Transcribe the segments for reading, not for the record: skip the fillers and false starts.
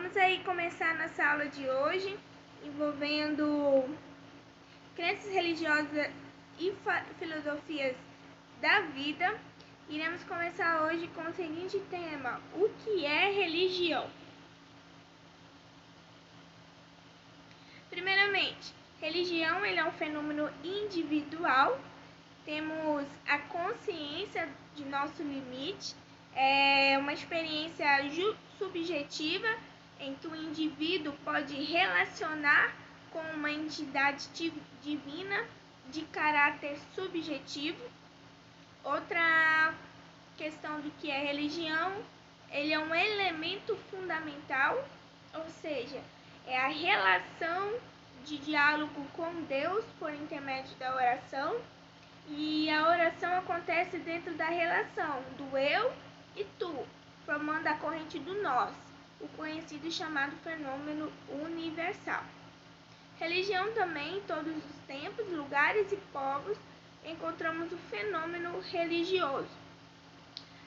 Vamos aí começar a nossa aula de hoje, envolvendo crenças religiosas e filosofias da vida. Iremos começar hoje com o seguinte tema: o que é religião? Primeiramente, religião é um fenômeno individual. Temos a consciência de nosso limite, é uma experiência subjetiva em que o indivíduo pode relacionar com uma entidade divina de caráter subjetivo. Outra questão do que é religião, ele é um elemento fundamental, ou seja, é a relação de diálogo com Deus por intermédio da oração. E a oração acontece dentro da relação do eu e tu, formando a corrente do nós, o conhecido e chamado fenômeno universal. Religião também, em todos os tempos, lugares e povos, encontramos o fenômeno religioso.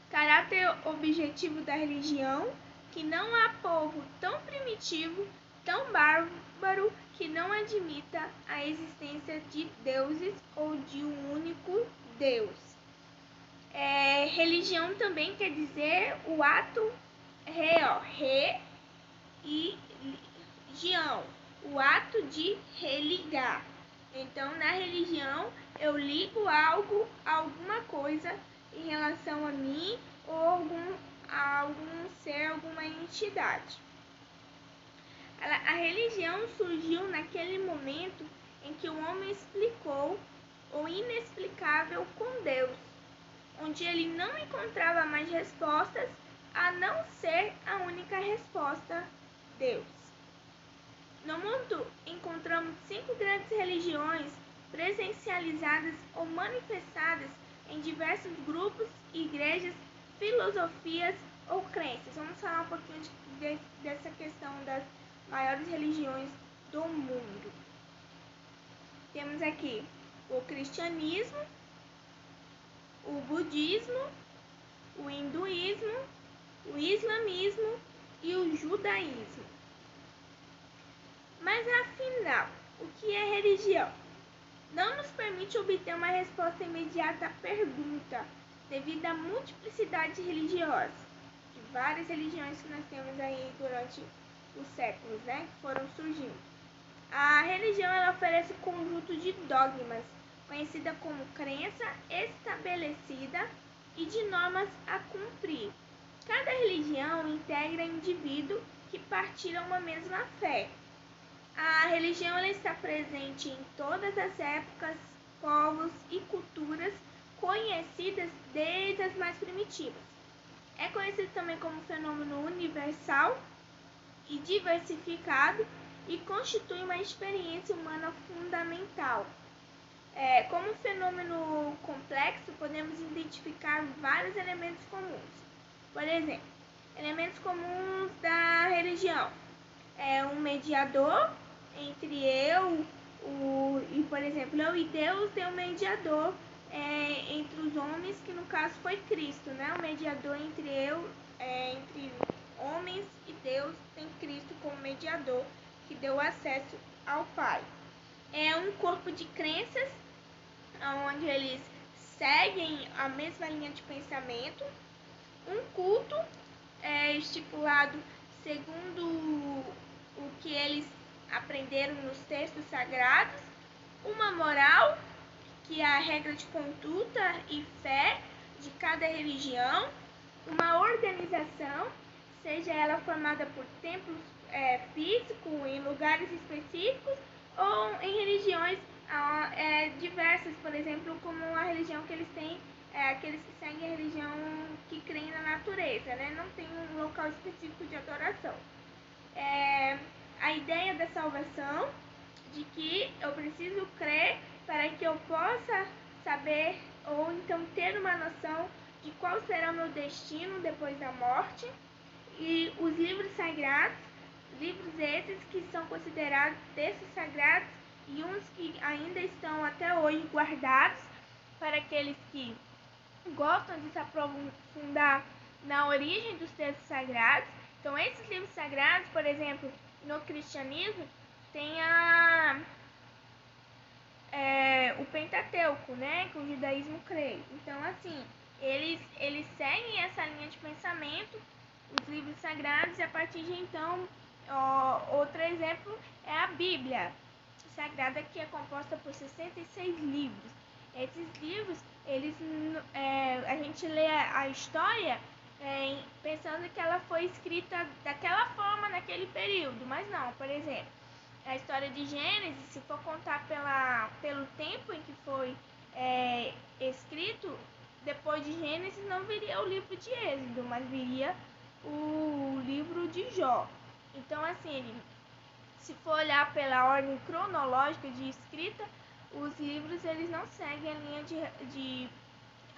Caráter objetivo da religião, que não há povo tão primitivo, tão bárbaro, que não admita a existência de deuses ou de um único Deus. Religião também quer dizer o ato re e gião, o ato de religar. Então, na religião, eu ligo algo a alguma coisa em relação a mim ou a algum ser, alguma entidade. A religião surgiu naquele momento em que o homem explicou o inexplicável com Deus, onde ele não encontrava mais respostas a não ser a única resposta, Deus. No mundo encontramos 5 grandes religiões presencializadas ou manifestadas em diversos grupos, igrejas, filosofias ou crenças. Vamos falar um pouquinho dessa questão das maiores religiões do mundo. Temos aqui o cristianismo, o budismo, o hinduísmo, o islamismo e o judaísmo. Mas afinal, o que é religião? Não nos permite obter uma resposta imediata à pergunta, devido à multiplicidade religiosa, de várias religiões que nós temos aí durante os séculos, que foram surgindo. A religião ela oferece um conjunto de dogmas, conhecida como crença estabelecida e de normas a cumprir. Cada religião integra indivíduos que partilham uma mesma fé. A religião ela está presente em todas as épocas, povos e culturas conhecidas desde as mais primitivas. É conhecido também como fenômeno universal e diversificado e constitui uma experiência humana fundamental. Como fenômeno complexo, podemos identificar vários elementos comuns. Por exemplo, elementos comuns da religião. Um mediador entre por exemplo, eu e Deus tem um mediador entre os homens, que no caso foi Cristo, O mediador entre homens e Deus, tem Cristo como mediador, que deu acesso ao Pai. É um corpo de crenças, onde eles seguem a mesma linha de pensamento. Um culto estipulado segundo o que eles aprenderam nos textos sagrados. Uma moral, que é a regra de conduta e fé de cada religião. Uma organização, seja ela formada por templos físicos em lugares específicos ou em religiões diversas, por exemplo, como a religião que eles têm, aqueles que seguem a religião que creem na natureza, Não tem um local específico de adoração. A ideia da salvação, de que eu preciso crer para que eu possa saber ou então ter uma noção de qual será o meu destino depois da morte. E os livros sagrados, livros esses que são considerados textos sagrados e uns que ainda estão até hoje guardados para aqueles que gostam de se aprofundar na origem dos textos sagrados. Então, esses livros sagrados, por exemplo, no cristianismo, tem o Pentateuco, né, que o judaísmo crê. Então, assim, eles seguem essa linha de pensamento, os livros sagrados, e a partir de então, outro exemplo é a Bíblia Sagrada, que é composta por 66 livros. Esses livros, a gente lê a história pensando que ela foi escrita daquela forma naquele período, mas não. Por exemplo, a história de Gênesis, se for contar pelo tempo em que foi escrito, depois de Gênesis não viria o livro de Êxodo, mas viria o livro de Jó. Então, assim, se for olhar pela ordem cronológica de escrita, os livros eles não seguem a linha de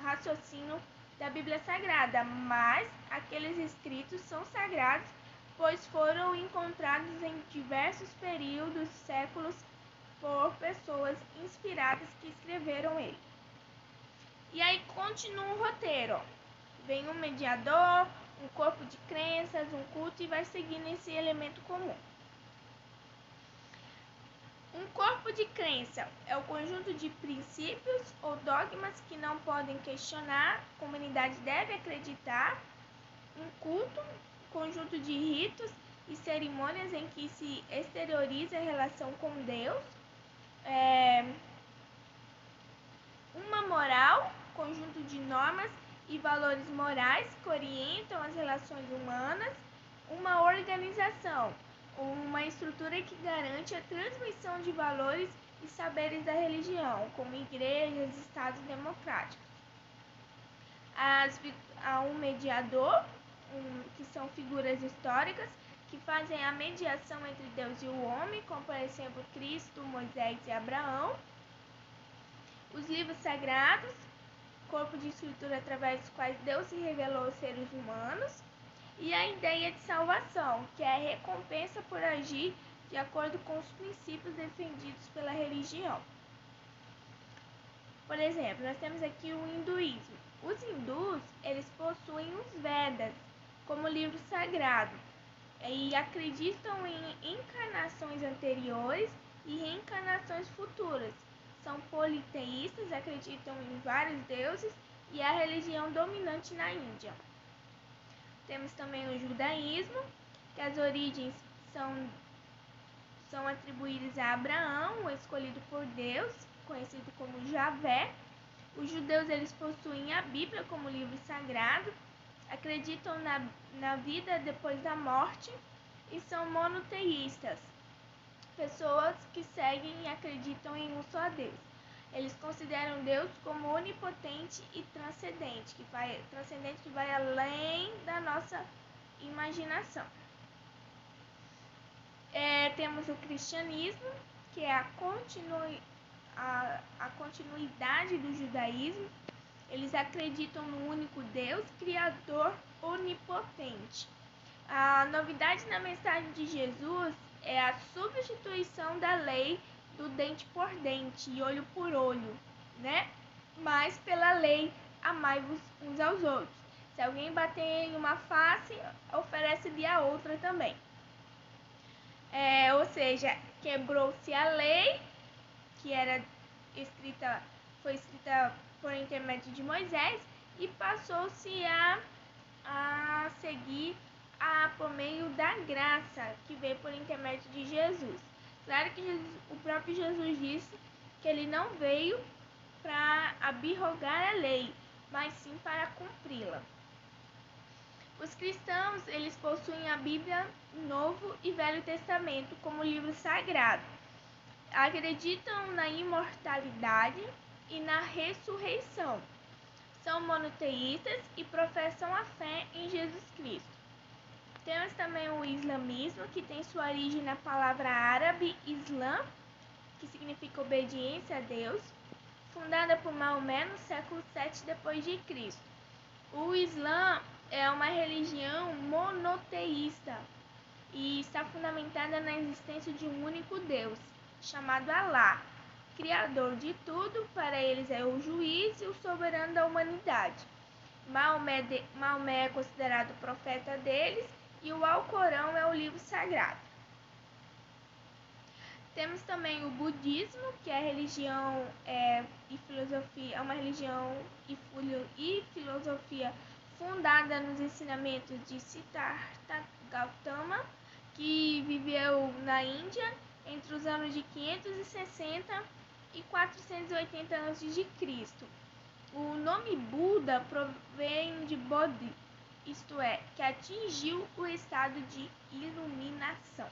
raciocínio da Bíblia Sagrada, mas aqueles escritos são sagrados, pois foram encontrados em diversos períodos, séculos, por pessoas inspiradas que escreveram ele. E aí continua o roteiro. Vem um mediador, um corpo de crenças, um culto, e vai seguindo esse elemento comum. Um corpo de crença é o conjunto de princípios ou dogmas que não podem questionar, a comunidade deve acreditar. Um culto, conjunto de ritos e cerimônias em que se exterioriza a relação com Deus. Uma moral, conjunto de normas e valores morais que orientam as relações humanas. Uma organização, uma estrutura que garante a transmissão de valores e saberes da religião, como igrejas, estados democráticos. Há um mediador, que são figuras históricas que fazem a mediação entre Deus e o homem, como por exemplo Cristo, Moisés e Abraão. Os livros sagrados, corpo de escritura através dos quais Deus se revelou aos seres humanos. E a ideia de salvação, que é a recompensa por agir de acordo com os princípios defendidos pela religião. Por exemplo, nós temos aqui o hinduísmo. Os hindus, eles possuem os Vedas como livro sagrado e acreditam em encarnações anteriores e reencarnações futuras. São politeístas, acreditam em vários deuses e é a religião dominante na Índia. Temos também o judaísmo, que as origens são atribuídas a Abraão, o escolhido por Deus, conhecido como Javé. Os judeus eles possuem a Bíblia como livro sagrado, acreditam na vida depois da morte e são monoteístas, pessoas que seguem e acreditam em um só Deus. Eles consideram Deus como onipotente e transcendente, que vai além da nossa imaginação. Temos o cristianismo, que é a continuidade do judaísmo. Eles acreditam no único Deus, Criador onipotente. A novidade na mensagem de Jesus é a substituição da lei do dente por dente e olho por olho, né? Mas pela lei, amai-vos uns aos outros. Se alguém bater em uma face, oferece-lhe a outra também. Ou seja, quebrou-se a lei, que foi escrita por intermédio de Moisés, e passou-se a seguir por meio da graça, que veio por intermédio de Jesus. Claro que o próprio Jesus disse que ele não veio para abrogar a lei, mas sim para cumpri-la. Os cristãos, eles possuem a Bíblia, Novo e Velho Testamento como livro sagrado. Acreditam na imortalidade e na ressurreição. São monoteístas e professam a fé em Jesus Cristo. Temos também o islamismo, que tem sua origem na palavra árabe Islã, que significa obediência a Deus, fundada por Maomé no século 7 d.C. O Islã é uma religião monoteísta e está fundamentada na existência de um único Deus, chamado Alá, Criador de tudo. Para eles é o juiz e o soberano da humanidade. Maomé é considerado profeta deles e o Alcorão é o livro sagrado. Temos também o budismo, que é religião e filosofia, é uma religião e filosofia fundada nos ensinamentos de Siddhartha Gautama, que viveu na Índia entre os anos de 560 e 480 a.C. O nome Buda provém de Bodhi, isto é, que atingiu o estado de iluminação.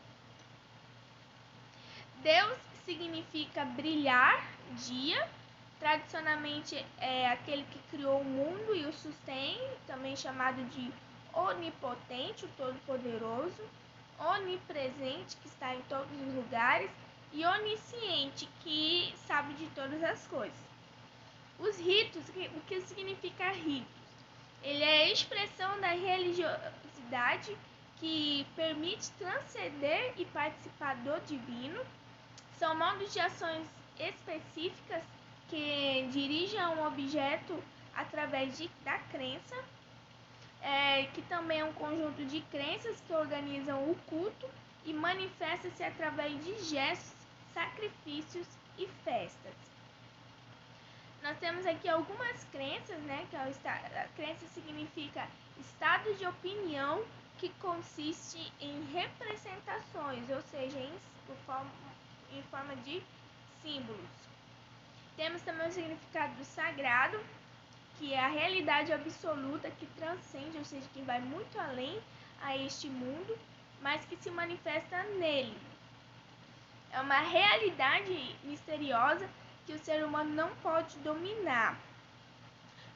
Deus significa brilhar, dia. Tradicionalmente é aquele que criou o mundo e o sustém, também chamado de onipotente, o todo-poderoso, onipresente, que está em todos os lugares, e onisciente, que sabe de todas as coisas. Os ritos, o que significa ritos? Ele é a expressão da religiosidade que permite transcender e participar do divino. São modos de ações específicas que dirigem a um objeto através da crença, que também é um conjunto de crenças que organizam o culto e manifesta-se através de gestos, sacrifícios e festas. Nós temos aqui algumas crenças, né? Que a crença significa estado de opinião que consiste em representações, ou seja, em forma de símbolos. Temos também o significado do sagrado, que é a realidade absoluta que transcende, ou seja, que vai muito além a este mundo, mas que se manifesta nele. É uma realidade misteriosa que o ser humano não pode dominar,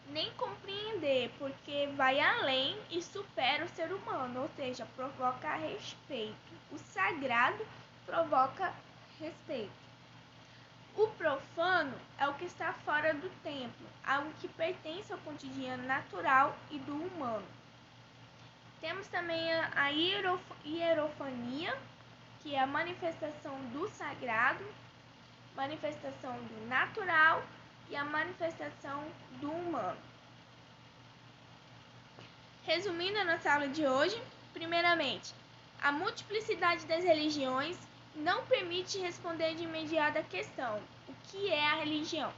nem compreender, porque vai além e supera o ser humano, ou seja, provoca respeito. O sagrado provoca respeito. O profano é o que está fora do templo, algo que pertence ao cotidiano natural e do humano. Temos também a hierofania, que é a manifestação do sagrado, manifestação do natural e a manifestação do humano. Resumindo a nossa aula de hoje, primeiramente, a multiplicidade das religiões não permite responder de imediato a questão: o que é a religião?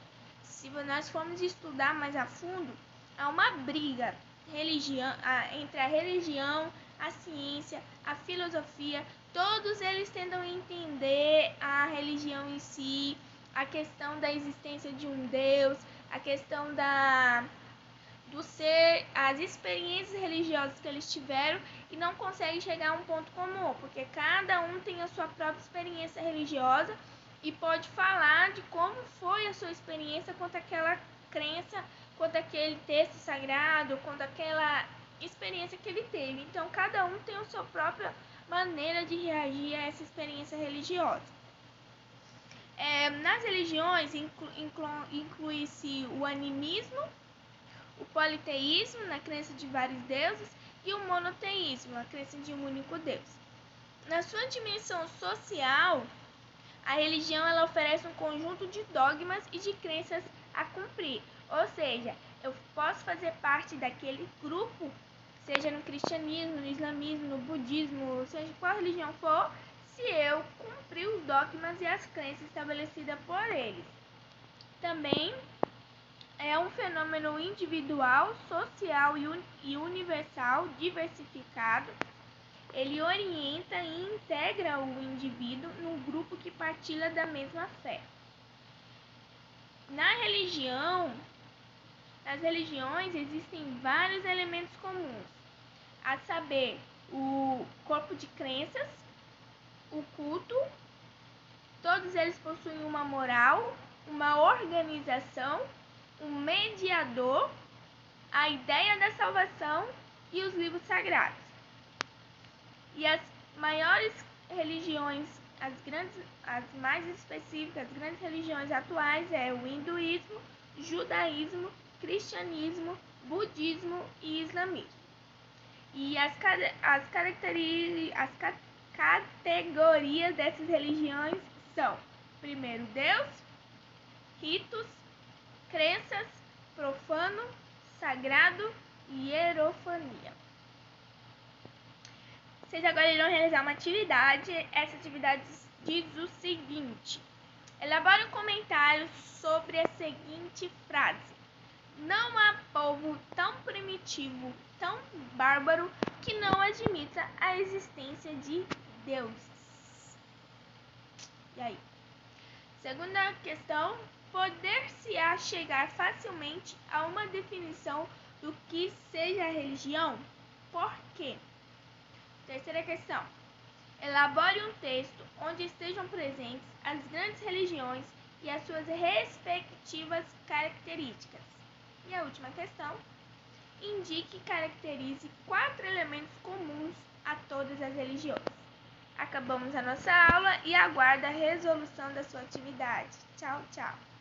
Se nós formos estudar mais a fundo, há uma briga entre a religião, a ciência, a filosofia. Todos eles tentam entender a religião em si, a questão da existência de um Deus, a questão do ser, as experiências religiosas que eles tiveram, e não conseguem chegar a um ponto comum, porque cada um tem a sua própria experiência religiosa e pode falar de como foi a sua experiência quanto àquela crença, quanto àquele texto sagrado, quanto àquela experiência que ele teve. Então, cada um tem a sua própria maneira de reagir a essa experiência religiosa. Nas religiões inclui-se o animismo, o politeísmo, na crença de vários deuses, e o monoteísmo, a crença de um único Deus. Na sua dimensão social, a religião ela oferece um conjunto de dogmas e de crenças a cumprir. Ou seja, eu posso fazer parte daquele grupo, seja no cristianismo, no islamismo, no budismo, seja qual religião for, se eu cumprir os dogmas e as crenças estabelecidas por eles. Também é um fenômeno individual, social e universal, diversificado. Ele orienta e integra o indivíduo num grupo que partilha da mesma fé. Nas religiões existem vários elementos comuns, a saber, o corpo de crenças, o culto. Todos eles possuem uma moral, uma organização, um mediador, a ideia da salvação e os livros sagrados. E as maiores religiões, as mais específicas, as grandes religiões atuais é o hinduísmo, judaísmo, cristianismo, budismo e islamismo. E as categorias dessas religiões são: primeiro, Deus, ritos, crenças, profano, sagrado e hierofania. Vocês agora irão realizar uma atividade. Essa atividade diz o seguinte: elabore um comentário sobre a seguinte frase: não há povo tão primitivo, tão bárbaro, que não admita a existência de deuses. E aí? Segunda questão: poder-se-á chegar facilmente a uma definição do que seja religião? Por quê? Terceira questão: elabore um texto onde estejam presentes as grandes religiões e as suas respectivas características. E a última questão: indique e caracterize 4 elementos comuns a todas as religiões. Acabamos a nossa aula e aguardo a resolução da sua atividade. Tchau, tchau!